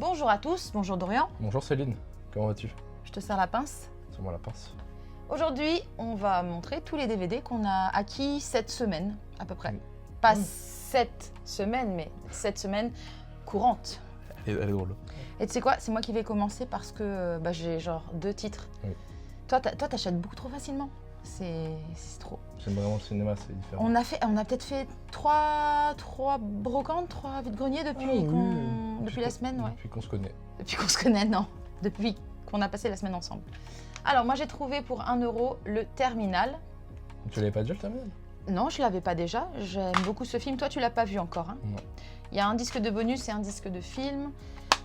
Bonjour à tous, bonjour Dorian. Bonjour Céline, comment vas-tu? Je te sers la pince. C'est moi la pince. Aujourd'hui, on va montrer tous les DVD qu'on a acquis cette semaine, à peu près. Oui. Pas cette semaine, mais cette semaine courante. Elle est drôle. Et tu sais quoi, c'est moi qui vais commencer parce que j'ai genre 2 titres. Oui. Toi, t'achètes beaucoup trop facilement. C'est trop. J'aime vraiment le cinéma, c'est différent. On a peut-être fait 3 brocantes, 3 vide-greniers depuis, depuis la semaine, ouais. Depuis qu'on se connaît. Depuis qu'on se connaît, non. Depuis qu'on a passé la semaine ensemble. Alors, moi, j'ai trouvé pour 1 € le Terminal. Tu l'avais pas déjà le Terminal? Non, je l'avais pas déjà. J'aime beaucoup ce film. Toi, tu l'as pas vu encore, hein? Non. Il y a un disque de bonus et un disque de film.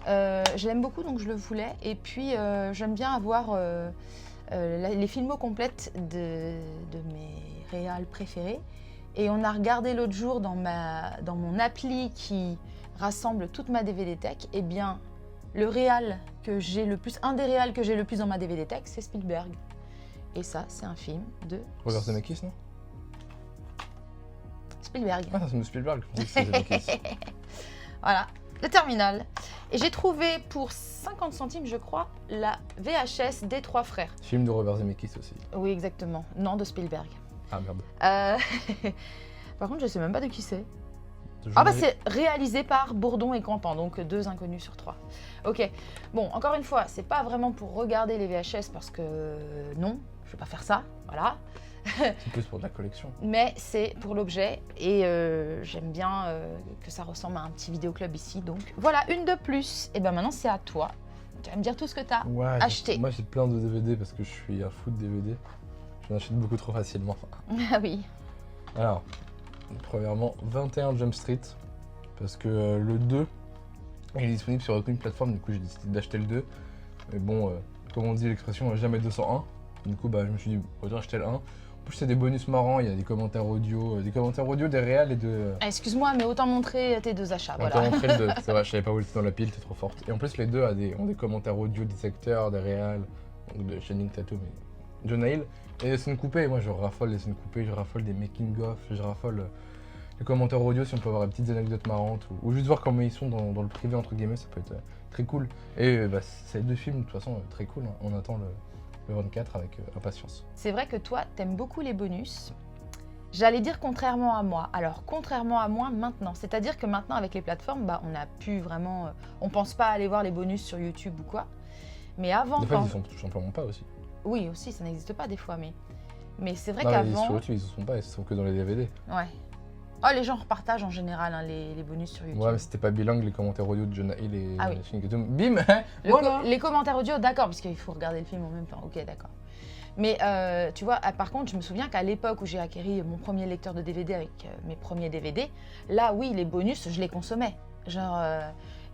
Je l'aime beaucoup, donc je le voulais. Et puis, j'aime bien avoir les filmos complètes de mes réals préférés. Et on a regardé l'autre jour dans mon appli qui rassemble toute ma DVD Tech. Eh bien, le réal que j'ai le plus, un des réals que j'ai le plus dans ma DVD Tech, c'est Spielberg. Et ça, c'est un film de Robert Zemeckis, non? Spielberg. Ah, c'est Spielberg. Je pensais que c'était Zemeckis. Voilà, le Terminal. Et j'ai trouvé pour 50 centimes, je crois, la VHS des 3 frères. Film de Robert Zemeckis aussi. Oui, exactement. Non, de Spielberg. Ah merde. Par contre, je sais même pas de qui c'est. De Ah bah journaliste. c'est réalisé par Bourdon et Campan, donc 2 inconnus sur 3. Ok, bon, encore une fois, c'est pas vraiment pour regarder les VHS parce que non, je vais pas faire ça, voilà. C'est plus pour de la collection. Mais c'est pour l'objet et j'aime bien que ça ressemble à un petit vidéoclub ici. Donc voilà, une de plus. Et ben maintenant c'est à toi. Tu vas me dire tout ce que tu as Ouais, acheté. Moi j'ai plein de DVD parce que je suis un fou de DVD. J'en achète beaucoup trop facilement. Ah oui. Alors, premièrement, 21 Jump Street. Parce que le 2 il est disponible sur aucune plateforme, du coup j'ai décidé d'acheter le 2. Mais bon, comme on dit l'expression, jamais 201. Du coup, je me suis dit, autant acheter le 1. En plus, c'est des bonus marrants, il y a des commentaires audio, des réals et de. Ah, excuse-moi, mais autant montrer tes 2 achats. On Voilà. t'a montré le 2, c'est vrai, je savais pas où il était dans la pile, t'es trop forte. Et en plus, les deux ont des commentaires audio des acteurs, des réals, donc de Channing Tatum et Jonah Hill. Et les scènes coupées, moi je raffole les scènes coupées, je raffole des making-of, je raffole les commentaires audio si on peut avoir des petites anecdotes marrantes ou juste voir comment ils sont dans le privé, entre guillemets, ça peut être très cool. Et c'est 2 films de toute façon très cool, hein. On attend le 24 avec impatience. C'est vrai que toi, t'aimes beaucoup les bonus. J'allais dire contrairement à moi. Alors, contrairement à moi maintenant. C'est-à-dire que maintenant, avec les plateformes, on a pu vraiment... on pense pas aller voir les bonus sur YouTube ou quoi. Mais avant, Des fois, quand... ils sont tout simplement pas aussi. Oui, aussi, ça n'existe pas des fois, mais c'est vrai Non, mais qu'avant... sur YouTube, ils ne sont pas, ils sont que dans les DVD. Ouais. Oh, les gens repartagent en général hein, les bonus sur YouTube. Ouais, mais c'était pas bilingue les commentaires audio de Jonah Hill et Ah oui. Channing Tatum. Bim Voilà. Les commentaires audio, d'accord, parce qu'il faut regarder le film en même temps. Ok, d'accord. Mais tu vois, par contre, je me souviens qu'à l'époque où j'ai acquéri mon premier lecteur de DVD avec mes premiers DVD, là, oui, les bonus, je les consommais. Genre,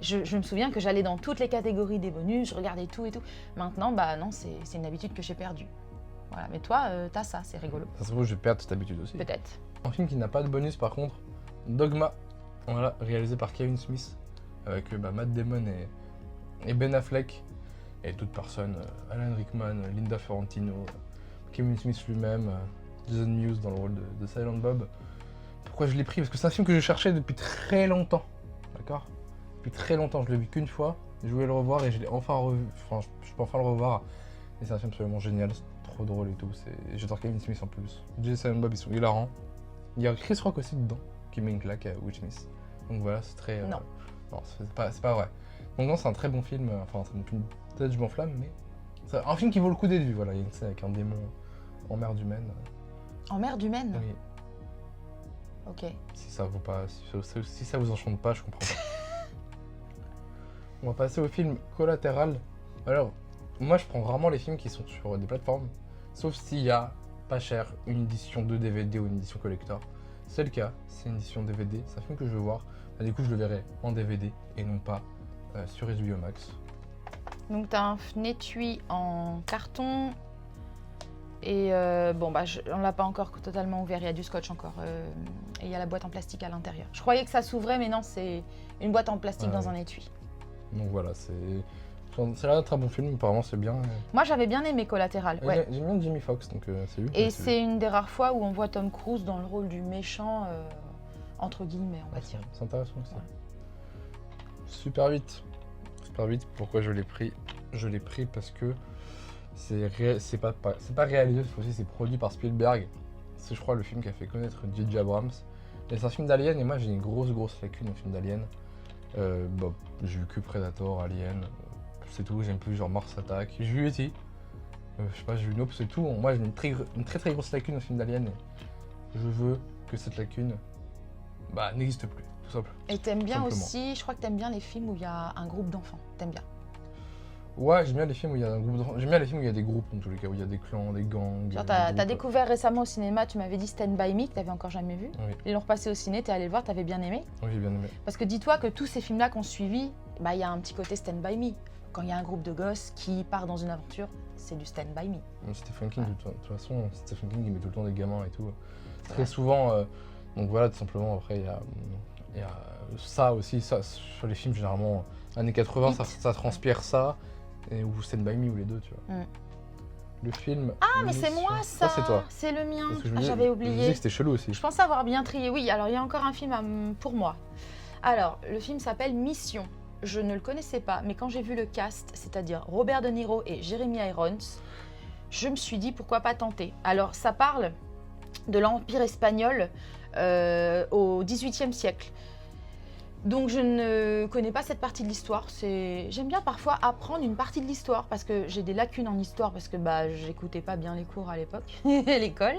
je me souviens que j'allais dans toutes les catégories des bonus, je regardais tout et tout. Maintenant, non, c'est une habitude que j'ai perdue. Voilà, mais toi, t'as ça, c'est rigolo. Ça se trouve, je vais perdre cette habitude aussi. Peut-être. Un film qui n'a pas de bonus par contre, Dogma, voilà, réalisé par Kevin Smith, avec Matt Damon et Ben Affleck, et d'autres personnes, Alan Rickman, Linda Fiorentino, Kevin Smith lui-même, Jason Mewes dans le rôle de Silent Bob. Pourquoi je l'ai pris? Parce que c'est un film que je cherchais depuis très longtemps, d'accord? Depuis très longtemps, je l'ai vu qu'une fois, je voulais le revoir et je l'ai enfin revu, enfin je peux enfin le revoir, et c'est un film absolument génial, c'est trop drôle et tout, j'adore Kevin Smith en plus. Jay et Silent Bob, ils sont hilarants. Il y a Chris Rock aussi dedans, qui met une claque à Will Smith. Donc voilà, c'est très... Non. Non, c'est pas vrai. Donc non, c'est un très bon film, enfin un très bon film, peut-être je m'enflamme, mais... C'est un film qui vaut le coup d'être vu, voilà, il y a une scène avec un démon en mer humaine. En mer humaine. Oui, Ok. si ça vaut pas... Si ça vous enchante pas, je comprends pas. On va passer au film Collatéral. Alors, moi je prends rarement les films qui sont sur des plateformes, sauf s'il y a pas cher, une édition de DVD ou une édition collector. C'est le cas, c'est une édition DVD, c'est un film que je veux voir. Du coup, je le verrai en DVD et non pas sur HBO Max. Donc t'as un étui en carton et on l'a pas encore totalement ouvert, il y a du scotch encore et il y a la boîte en plastique à l'intérieur. Je croyais que ça s'ouvrait mais non, c'est une boîte en plastique dans un étui. Donc voilà, c'est l'air d'être un bon film, apparemment c'est bien. Moi j'avais bien aimé Collatéral, ouais. J'aime bien Jamie Foxx, donc c'est lui. Et c'est une des rares fois où on voit Tom Cruise dans le rôle du méchant, entre guillemets, on va dire. C'est intéressant aussi. Ouais. Super 8. super vite. Pourquoi je l'ai pris? Je l'ai pris parce que c'est pas réalisé, cette fois-ci, c'est produit par Spielberg. C'est, je crois, le film qui a fait connaître J.J. Abrams. Et c'est un film d'Alien, et moi j'ai une grosse lacune au film d'Alien. J'ai vu que Predator, Alien, c'est tout. J'aime plus genre Mars Attack. J'ai vu E.T. Je sais pas, j'ai vu Nope, c'est tout. Moi j'ai une très grosse lacune au film d'Alien. Et je veux que cette lacune n'existe plus, tout simple. Et t'aimes bien Simplement. aussi, je crois que t'aimes bien les films où il y a un groupe d'enfants. T'aimes bien. Ouais, j'aime bien les films où il y a un groupe j'aime bien les films où il y a des groupes, en tous les cas, où il y a des clans, des gangs. Genre, des t'as groupes. découvert récemment au cinéma, tu m'avais dit Stand By Me, que t'avais encore jamais vu. Oui, Ils l'ont repassé au ciné, t'es allé le voir, t'avais bien aimé. oui, j'ai bien aimé. Parce que dis-toi que tous ces films-là qu'on suivi, il y a un petit côté Stand By Me. Quand il y a un groupe de gosses qui part dans une aventure, c'est du Stand By Me. Stephen King, de toute façon, Stephen King il met tout le temps des gamins et tout. Très Ouais. souvent, donc voilà, tout simplement, après il y a ça aussi, ça, sur les films généralement, années 80, Hit. ça transpire ça, ou Stand By Me ou les deux, tu vois. Mm. Le film. Ah, mais c'est moi ça. Ça, c'est toi. C'est le mien. Parce que je me Ah, disais- j'avais Je me disais oublié. que c'était chelou aussi. Je pensais avoir bien trié. Oui, alors il y a encore un film pour moi. Alors, le film s'appelle Mission. Je ne le connaissais pas, mais quand j'ai vu le cast, c'est-à-dire Robert De Niro et Jeremy Irons, je me suis dit pourquoi pas tenter. Alors, ça parle de l'Empire espagnol au XVIIIe siècle. Donc je ne connais pas cette partie de l'histoire. J'aime bien parfois apprendre une partie de l'histoire parce que j'ai des lacunes en histoire parce que j'écoutais pas bien les cours à l'époque, l'école.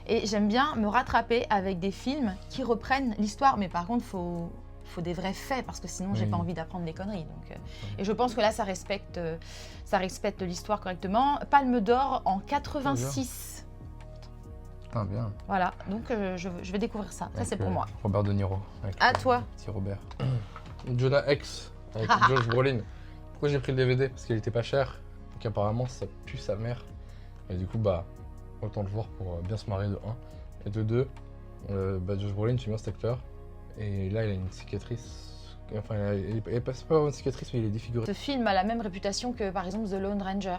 Et j'aime bien me rattraper avec des films qui reprennent l'histoire. Mais par contre, faut des vrais faits parce que sinon j'ai Oui. pas envie d'apprendre des conneries. Donc, et je pense que là ça respecte l'histoire correctement. Palme d'or en 86. Putain, bien. Voilà, donc je vais découvrir ça. Ça c'est pour moi. Robert De Niro. Avec, À toi. Petit Robert. Jonah X avec Josh Brolin. Pourquoi j'ai pris le DVD? Parce qu'il était pas cher. Donc apparemment ça pue sa mère. Et du coup autant le voir pour bien se marrer de 1. Et de 2, Josh Brolin, j'aime bien cet acteur. Et là il a une cicatrice. Enfin il passe pas une cicatrice mais il est défiguré. Ce film a la même réputation que par exemple The Lone Ranger.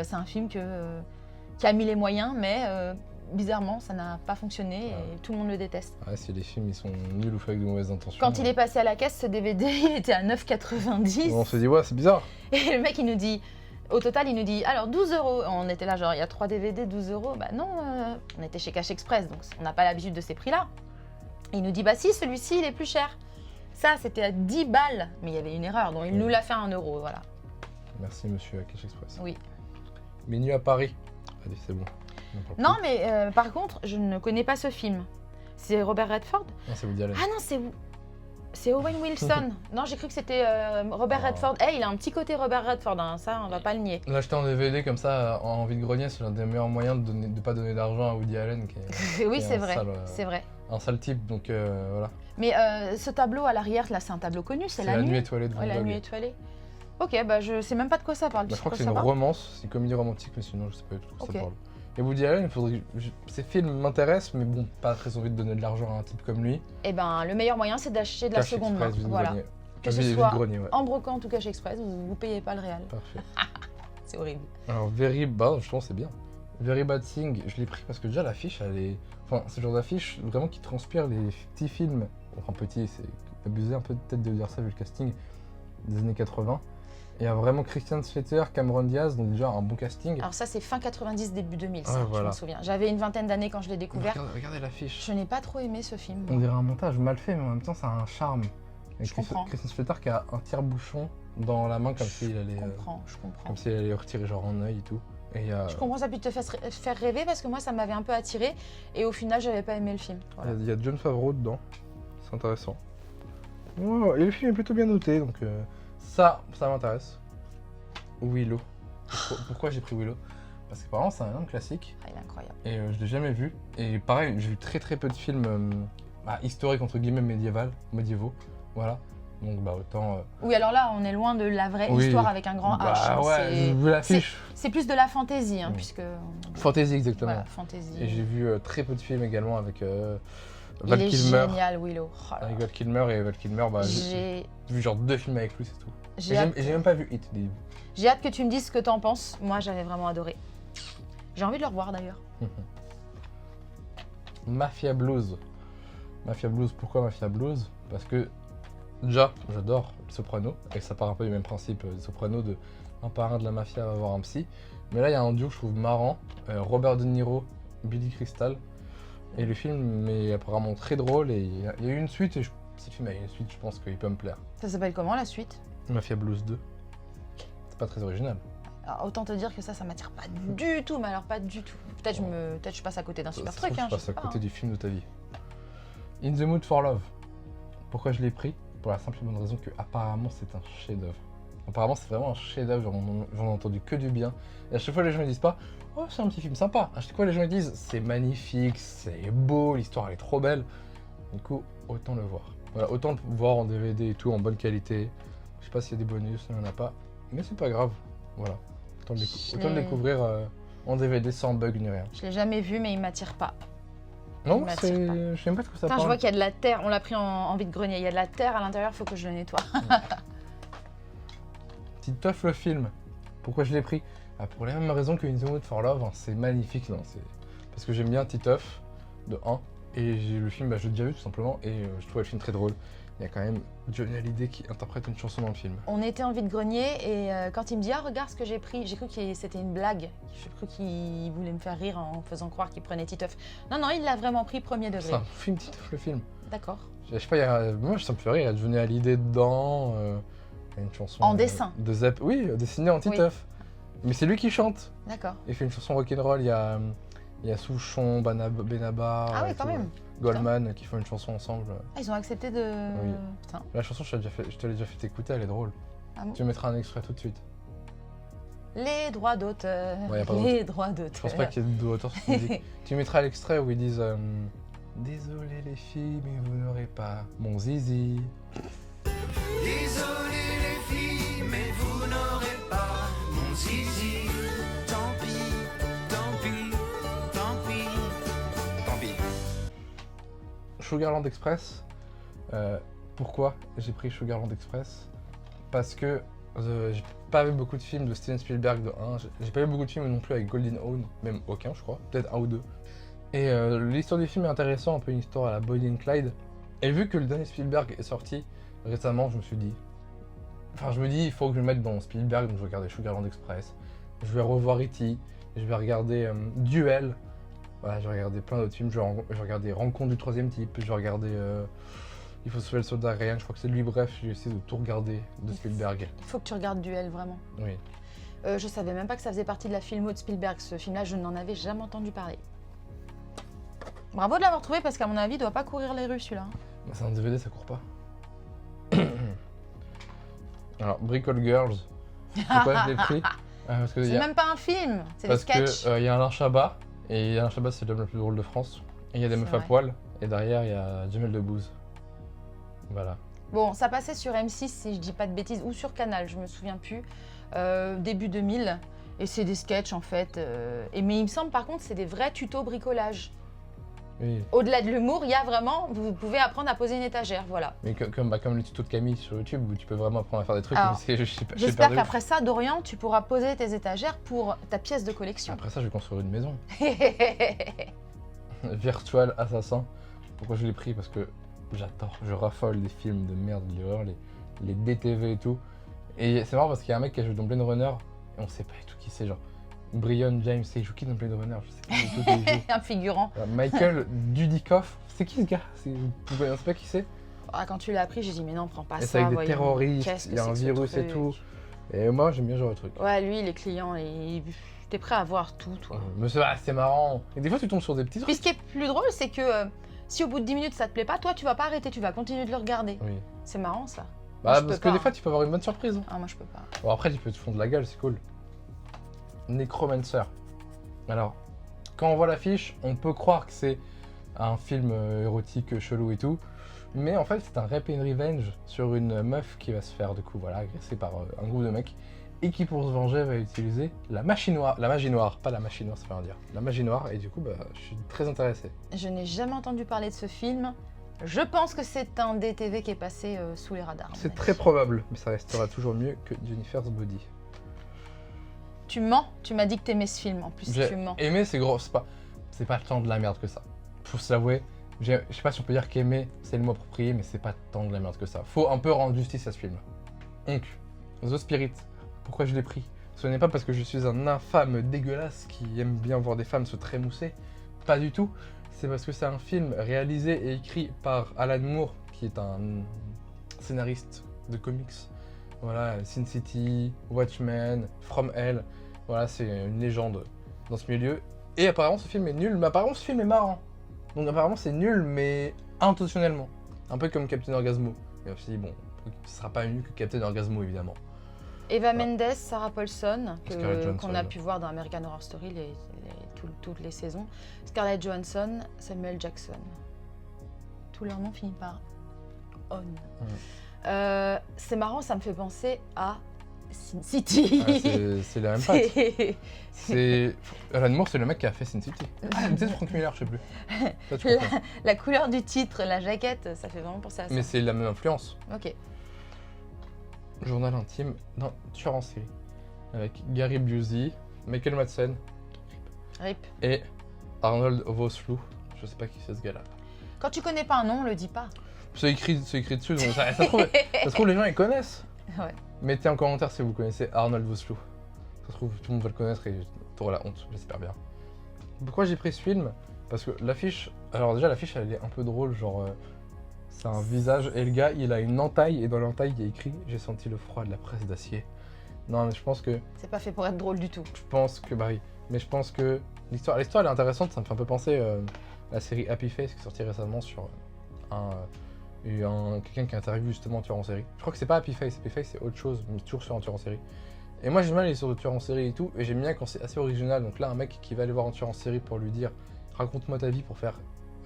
C'est un film qui a mis les moyens, mais bizarrement ça n'a pas fonctionné et tout le monde le déteste. Ouais, si les films ils sont nuls ou faits avec de mauvaises intentions. Quand il est passé à la caisse, ce DVD il était à 9,90. On se dit ouais c'est bizarre. Et le mec il nous dit, au total il nous dit alors 12 €. On était là genre il y a 3 DVD, 12 €. Bah non, on était chez Cash Express donc on n'a pas l'habitude de ces prix-là. Et il nous dit bah si celui-ci il est plus cher. Ça c'était à 10 balles, mais il y avait une erreur donc il nous l'a fait à 1 €, voilà. Merci monsieur à Cash Express. Oui. Minuit à Paris. Allez c'est bon. Non mais par contre je ne connais pas ce film. C'est Robert Redford? Non c'est Woody Allen. Ah non c'est Owen Wilson. Non j'ai cru que c'était Robert Oh. Redford. Il a un petit côté Robert Redford, hein. Ça on va pas le nier. L'acheter en DVD comme ça en vide-grenier, c'est l'un des meilleurs moyens de ne pas donner d'argent à Woody Allen qui est, Oui qui est c'est un vrai, sale, c'est vrai. un sale type, donc voilà. Mais ce tableau à l'arrière, là, c'est un tableau connu, c'est C'est La Nuit. étoilée de Van Ouais, La Gogh. Nuit étoilée. Ok, je sais même pas de quoi ça parle. Bah, je crois que Tu c'est peux une savoir romance, c'est une comédie romantique, mais sinon je sais pas du tout de quoi Ok. ça parle. Et Woody Allen, il faudrait ces films m'intéressent, mais bon, pas très envie de donner de l'argent à un type comme lui. Eh ben, le meilleur moyen, c'est d'acheter de la Cash seconde main. Express, Voilà. vide-grenier. Que ce Vide- soit vide-grenier, ouais. en brocante ou Cash Express, vous payez pas le réel. Parfait. C'est horrible. Alors, je pense que c'est bien. Very Bad Thing, je l'ai pris parce que déjà l'affiche, elle est. Enfin, ce genre d'affiche vraiment qui transpire les petits films. Enfin, petit, c'est abusé un peu peut-être de dire ça vu le casting des années 80. Et il y a vraiment Christian Slater, Cameron Diaz, donc déjà un bon casting. Alors ça, c'est fin 90, début 2000, ça, Ouais, je voilà. me souviens. J'avais une vingtaine d'années quand je l'ai découvert. Regardez l'affiche. Je n'ai pas trop aimé ce film. On dirait un montage mal fait, mais en même temps, ça a un charme. Et Je comprends. Christian Slater qui a un tire-bouchon dans la main comme s'il allait, Je comprends. comme s'il allait retirer genre un œil et tout. Et il y a, Je comprends, ça peut te faire rêver parce que moi, ça m'avait un peu attiré et au final, j'avais pas aimé le film. Voilà. il y a Jon Favreau dedans. C'est intéressant. Wow, et le film est plutôt bien noté, donc ça m'intéresse. Willow. Pourquoi j'ai pris Willow? Parce que apparemment c'est un énorme classique Ah, il est incroyable. et je l'ai jamais vu. Et pareil, j'ai vu très peu de films historiques entre guillemets médiévaux. Voilà. Donc autant. Oui, alors là, on est loin de la vraie Oui. histoire avec un grand H. hein. Ouais, j'ai vu l'affiche. C'est plus de la fantaisie, hein, Mm. puisque... Fantasy exactement. Voilà, fantaisie. Et j'ai vu très peu de films également avec Il Val est Kilmer. génial, Willow. Oh là Avec là. Val Kilmer et Val Kilmer, j'ai J'ai vu genre 2 films avec lui, c'est tout. Et j'ai hâte, j'ai même pas vu Hit. j'ai hâte que tu me dises ce que t'en penses. Moi, j'avais vraiment adoré. J'ai envie de le revoir, d'ailleurs. Mafia Blues. Mafia Blues, pourquoi Mafia Blues? Parce que Déjà, j'adore Les Sopranos, et ça part un peu du même principe, Les Sopranos, de un parrain de la mafia va voir un psy. Mais là, il y a un duo que je trouve marrant, Robert De Niro, Billy Crystal. Et le film est apparemment très drôle, et il y a eu une suite, et si le film a eu une suite, je pense qu'il peut me plaire. Ça s'appelle comment la suite? Mafia Blues 2. C'est pas très original. Alors, autant te dire que ça m'attire pas du tout, mais alors pas du tout. Peut-être je passe à côté d'un super truc, hein, Je passe sais à pas, côté hein. du film de ta vie. In the Mood for Love. Pourquoi je l'ai pris? Pour la simple et bonne raison que apparemment c'est un chef-d'œuvre. Apparemment c'est vraiment un chef-d'œuvre, j'en ai entendu que du bien. Et à chaque fois les gens ils disent pas oh c'est un petit film sympa. À chaque fois les gens ils disent c'est magnifique, c'est beau, l'histoire elle est trop belle. Du coup autant le voir. Voilà, autant le voir en DVD et tout, en bonne qualité. Je sais pas s'il y a des bonus, il n'y en a pas. Mais c'est pas grave. Voilà. Autant le découvrir en DVD sans bug ni rien. Je l'ai jamais vu, mais il m'attire pas. Non, m'attire c'est. Je sais même pas de quoi ça Putain, parle. je vois qu'il y a de la terre. On l'a pris en vide-grenier. Il y a de la terre à l'intérieur, faut que je le nettoie. Titeuf le film. Pourquoi je l'ai pris? Pour la même raison que In the Mood for Love, hein, c'est magnifique. Non, parce que j'aime bien Titeuf, de 1. Et le film, je l'ai déjà vu tout simplement. Et je trouvais le film très drôle. Il y a quand même Johnny Hallyday qui interprète une chanson dans le film. On était en vide-grenier et quand il me dit ah regarde ce que j'ai pris, j'ai cru que c'était une blague. J'ai cru qu'il voulait me faire rire en faisant croire qu'il prenait Titeuf. Non, il l'a vraiment pris premier degré. C'est un film Titeuf le film. D'accord. Je sais pas, moi ça me fait rire, il y a Johnny Hallyday dedans. Il y a une chanson. En dessin. De Zep. Oui, dessinée en Titeuf. Oui. Mais c'est lui qui chante. D'accord. Il fait une chanson rock'n'roll, il y a Souchon, Benabar. Ah oui, quand même. Goldman qui font une chanson ensemble. Ah, ils ont accepté de. Oui. Putain. La chanson, je te l'ai déjà fait écouter, elle est drôle. Ah bon? Tu mettras un extrait tout de suite. Les droits d'auteur. Ouais, y a pas les droits d'auteur. Je pense pas qu'il y ait d'auteur sur cette musique. Tu mettras l'extrait où ils disent désolé les filles, mais vous n'aurez pas mon zizi. Désolé les filles, mais vous n'aurez pas mon zizi. Tant pis, tant pis, tant pis, tant pis. Sugarland Express. Pourquoi j'ai pris Sugarland Express? Parce que j'ai pas vu beaucoup de films de Steven Spielberg de 1. J'ai pas vu beaucoup de films non plus avec Goldie Hawn, même aucun je crois, peut-être un ou deux. Et l'histoire du film est intéressante, un peu une histoire à la Bonnie and Clyde. Et vu que le dernier Spielberg est sorti récemment, je me suis dit... Enfin je me dis, il faut que je me mette dans Spielberg, donc je vais regarder Sugarland Express. Je vais revoir E.T., je vais regarder Duel. Voilà, je vais regarder plein d'autres films, je vais regarder Rencontre du troisième type, je vais regarder Il faut sauver le soldat Ryan, je crois que c'est lui, bref, j'ai essayé de tout regarder de Spielberg. Il faut que tu regardes Duel, vraiment. Oui. Je savais même pas que ça faisait partie de la filmo de Spielberg, ce film-là, je n'en avais jamais entendu parler. Bravo de l'avoir trouvé parce qu'à mon avis, il doit pas courir les rues celui-là. Bah, c'est un DVD, ça court pas. Alors, Bricole Girls. Pourquoi je l'ai pris parce que C'est même pas un film, c'est des Parce sketchs. que y a Alain Chabat, et Alain Chabat c'est l'homme le plus drôle de France. Et il y a des C'est meufs à vrai. poil, et derrière il y a Jamel Debbouze. Voilà. Bon, ça passait sur M6 si je dis pas de bêtises, ou sur Canal, je me souviens plus, début 2000. Et c'est des sketchs en fait. Mais il me semble par contre c'est des vrais tutos bricolage. Oui. Au-delà de l'humour, il y a vraiment, vous pouvez apprendre à poser une étagère, voilà. Mais comme le tuto de Camille sur YouTube où tu peux vraiment apprendre à faire des trucs, Alors, mais je sais pas. J'espère qu'après ça, Dorian, tu pourras poser tes étagères pour ta pièce de collection. Après ça, je vais construire une maison. Virtual Assassin. Pourquoi je l'ai pris? Parce que j'adore, je raffole des films de merde, de l'horreur, les DTV et tout. Et c'est marrant parce qu'il y a un mec qui a joué dans Blade Runner et on sait pas du tout qui c'est, genre Brian James, il joue qui dans Blade Runner? Je sais pas du tout qui il joue. Un figurant. Michael Dudikoff, c'est qui ce gars? Vous savez pas qui c'est? Ah, quand tu l'as appris, j'ai dit mais non, prends pas Et ça. c'est avec des voyons. terroristes, Qu'est-ce il que y a c'est un que ce virus et truc? tout. Et moi j'aime bien ce genre de truc. Ouais, lui, les clients, t'es prêt à voir tout, toi. Mais c'est marrant. Et des fois tu tombes sur des petits trucs. Puis ce qui est plus drôle, c'est que si au bout de 10 minutes ça te plaît pas, toi tu vas pas arrêter, tu vas continuer de le regarder. Oui. C'est marrant ça. Bah, je peux parce que pas, des hein. fois tu peux avoir une bonne surprise. Ah, moi je peux pas. Bon, après, tu peux te fondre la gueule, c'est cool. Necromancer. Alors, quand on voit l'affiche, on peut croire que c'est un film érotique chelou et tout. Mais en fait, c'est un rape and revenge sur une meuf qui va se faire, du coup, voilà, agresser par un groupe de mecs. Et qui, pour se venger, va utiliser la magie noire. La magie noire, pas la magie noire, ça veut rien dire. La magie noire, et du coup, bah, je suis très intéressé. Je n'ai jamais entendu parler de ce film. Je pense que c'est un DTV qui est passé sous les radars. C'est très probable, mais ça restera toujours mieux que Jennifer's Body. Tu mens, tu m'as dit que t'aimais ce film en plus, J'ai tu mens. aimé, c'est gros, c'est pas tant de la merde que ça. Faut se l'avouer, Je sais pas si on peut dire qu'aimer, c'est le mot approprié, mais c'est pas tant de la merde que ça. Faut un peu rendre justice à ce film. Donc, The Spirit, pourquoi je l'ai pris? Ce n'est pas parce que je suis un infâme dégueulasse qui aime bien voir des femmes se trémousser. Pas du tout. C'est parce que c'est un film réalisé et écrit par Alan Moore, qui est un scénariste de comics. Voilà, Sin City, Watchmen, From Hell. Voilà, c'est une légende dans ce milieu. Et apparemment, ce film est nul, mais apparemment, ce film est marrant. Donc apparemment, c'est nul, mais intentionnellement. Un peu comme Captain Orgasmo. Et aussi, bon, ce sera pas mieux que Captain Orgasmo, évidemment. Eva Mendes, Sarah Paulson, Scarlett Johansson. qu'on a pu voir dans American Horror Story toutes les saisons. Scarlett Johansson, Samuel Jackson. Tous leurs noms finissent par on. C'est marrant, ça me fait penser à Sin City. Ah, c'est la même patte. C'est Alan Moore, c'est le mec qui a fait Sin City. Ah, peut-être Frank Miller, je sais plus. Ça, tu comprends. La couleur du titre, la jaquette, ça fait vraiment penser à ça. Mais c'est la même influence. Ok. Journal intime d'un tueur en série. Avec Gary Busey, Michael Madsen Rip. et Arnold Vosloo. Je sais pas qui c'est ce gars-là. Quand tu connais pas un nom, on le dit pas. C'est écrit dessus, donc ça se trouve les gens ils connaissent. Ouais. Mettez en commentaire si vous connaissez Arnold Vosloo. Ça se trouve tout le monde va le connaître et t'auras la honte, j'espère bien. Pourquoi j'ai pris ce film? Parce que l'affiche, alors déjà l'affiche elle est un peu drôle, genre c'est un visage et le gars il a une entaille et dans l'entaille il y a écrit « J'ai senti le froid de la presse d'acier ». Non mais je pense que... C'est pas fait pour être drôle du tout. Bah oui, mais je pense que l'histoire elle est intéressante, ça me fait un peu penser à la série Happy Face qui est sortie récemment sur quelqu'un qui interviewe justement un tueur en série. Je crois que c'est pas Happy Face c'est autre chose, mais toujours sur un tueur en série. Et moi j'aime bien les histoires de tueurs en série et tout, et j'aime bien quand c'est assez original. Donc là un mec qui va aller voir un tueur en série pour lui dire « Raconte-moi ta vie » pour faire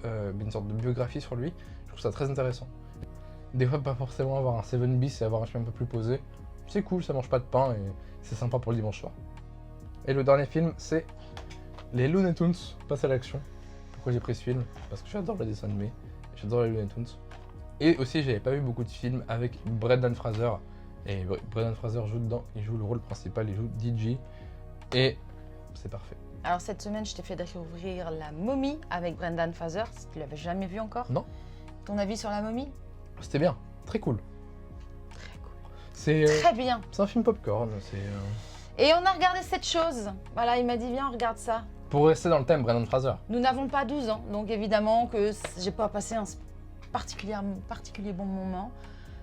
une sorte de biographie sur lui, je trouve ça très intéressant. Des fois pas forcément avoir un 7 bis et avoir un chemin un peu plus posé, c'est cool, ça mange pas de pain et c'est sympa pour le dimanche soir. Et le dernier film c'est les Looney Tunes passent à l'action. Pourquoi j'ai pris ce film? Parce que j'adore le dessin animé, j'adore les Looney Tunes. Et aussi, j'avais pas vu beaucoup de films avec Brendan Fraser. Et Brendan Fraser joue dedans, il joue le rôle principal, il joue DJ. Et c'est parfait. Alors cette semaine, je t'ai fait découvrir La Momie avec Brendan Fraser, si tu l'avais jamais vu encore. Non. Ton avis sur La Momie? C'était bien, très cool. Très cool. C'est Très bien. un film popcorn, Et on a regardé cette chose. Voilà, il m'a dit viens, on regarde ça. Pour rester dans le thème, Brendan Fraser. Nous n'avons pas 12 ans, donc évidemment que j'ai pas passé un particulier bon moment.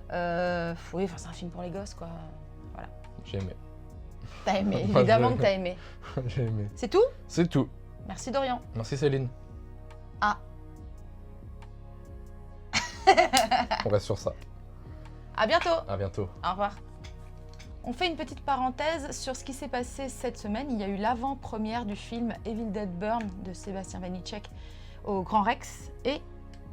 Oui, enfin, c'est un film pour les gosses, quoi. Voilà. J'ai aimé. T'as aimé, Moi, évidemment que t'as aimé. J'ai aimé. C'est tout? C'est tout. Merci Dorian. Merci Céline. Ah. On reste sur ça. À bientôt. À bientôt. Au revoir. On fait une petite parenthèse sur ce qui s'est passé cette semaine. Il y a eu l'avant-première du film Evil Dead Burn de Sébastien Vanitschek au Grand Rex et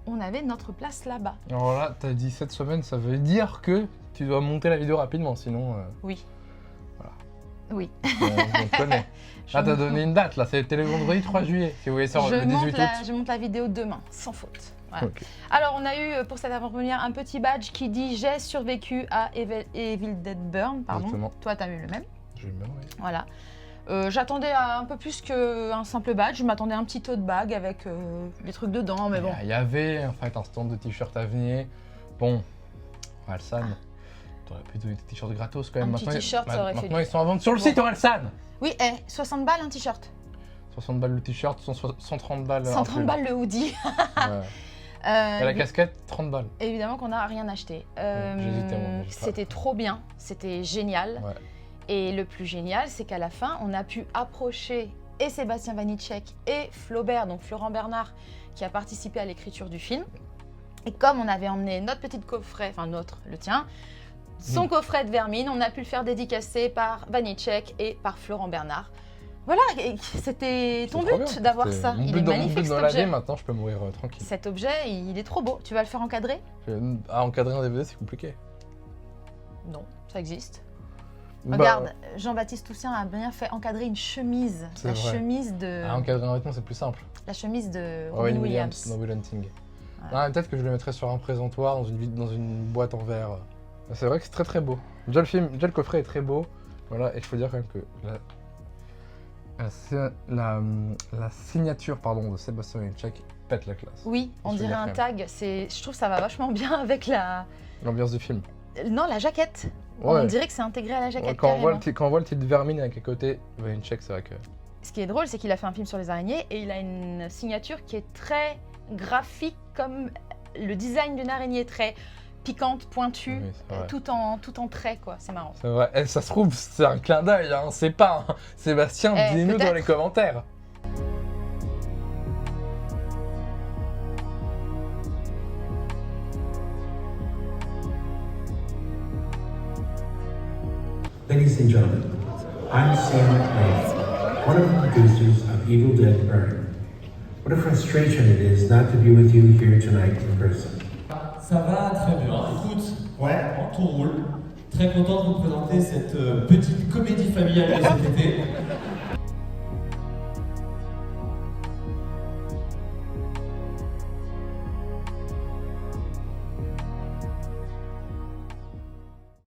on avait notre place là-bas. Alors là, t'as dit cette semaine, ça veut dire que tu dois monter la vidéo rapidement, sinon... Oui. Voilà. Oui. On connaît. Là, t'as donné une date, là, c'était le vendredi 3 juillet, si vous voulez ça le 18 août. Je monte la vidéo demain, sans faute. Voilà. Okay. Alors, on a eu pour cette avant-première un petit badge qui dit « J'ai survécu à Evil Dead Burn ». Pardon. Exactement. Toi, t'as eu le même. J'ai eu le même, oui. Voilà. J'attendais un peu plus qu'un simple badge. Je m'attendais à un petit tote bag avec des trucs dedans, mais bon. Il y avait en fait un stand de t-shirts à venir. Bon, Orelsan, t'aurais pu donner tes t-shirts gratos quand même. Un petit t-shirt, ça aurait fait Maintenant, du- ils sont à vendre sur le site Orelsan. Oui, 60 balles un t-shirt. 60 balles le t-shirt, 130 balles. 130 balles le hoodie. Ouais. Et la casquette, 30 balles. Évidemment qu'on n'a rien acheté. J'hésitais, moi, mais j'ai pas. C'était trop bien, c'était génial. Ouais. Et le plus génial, c'est qu'à la fin, on a pu approcher et Sébastien Vanitschek et Flaubert, donc Florent Bernard, qui a participé à l'écriture du film. Et comme on avait emmené notre petit coffret, enfin le tien, son coffret de Vermine, on a pu le faire dédicacer par Vanitschek et par Florent Bernard. Voilà, et c'était ton C'est trop but bien. d'avoir C'était ça. mon Il but est dans- mon magnifique but cet dans la vie, objet. maintenant je peux mourir tranquille. Cet objet, il est trop beau. Tu vas le faire encadrer? À encadrer un DVD, c'est compliqué. Non, ça existe. Bah, Regarde, Jean-Baptiste Toussaint a bien fait encadrer une chemise. C'est La vrai. chemise de à encadrer un vêtement, c'est plus simple. la chemise de Robin Robin Williams. dans Will Hunting. Voilà. Ah, peut-être que je le mettrais sur un présentoir dans une boîte en verre. C'est vrai que c'est très très beau. Déjà le coffret est très beau. Voilà, et il faut dire quand même que la signature de Sébastien Vanitschek pète la classe. Oui, on Je veux dirait dire un quand tag. Je trouve que ça va vachement bien avec la... L'ambiance du film. Non, la jaquette. Ouais. On dirait que c'est intégré à la jaquette, Quand on voit carrément. quand on voit le titre Vermine avec à côté, Vaynecheck, c'est vrai que... Ce qui est drôle, c'est qu'il a fait un film sur les araignées et il a une signature qui est très graphique, comme le design d'une araignée, très piquante, pointue, Oui, c'est vrai. tout en traits, quoi. C'est marrant. C'est vrai. Eh, ça se trouve, c'est un clin d'œil, hein, c'est pas. Hein. Sébastien, Eh, dis-nous dans peut-être. les commentaires. Ladies and gentlemen, I'm Sam Lane, one of the producers of Evil Dead Burn. What a frustration it is not to be with you here tonight in person. Ça va très bien. Écoute, Ouais. tout roule. Très content de vous présenter cette petite comédie familiale de cet été.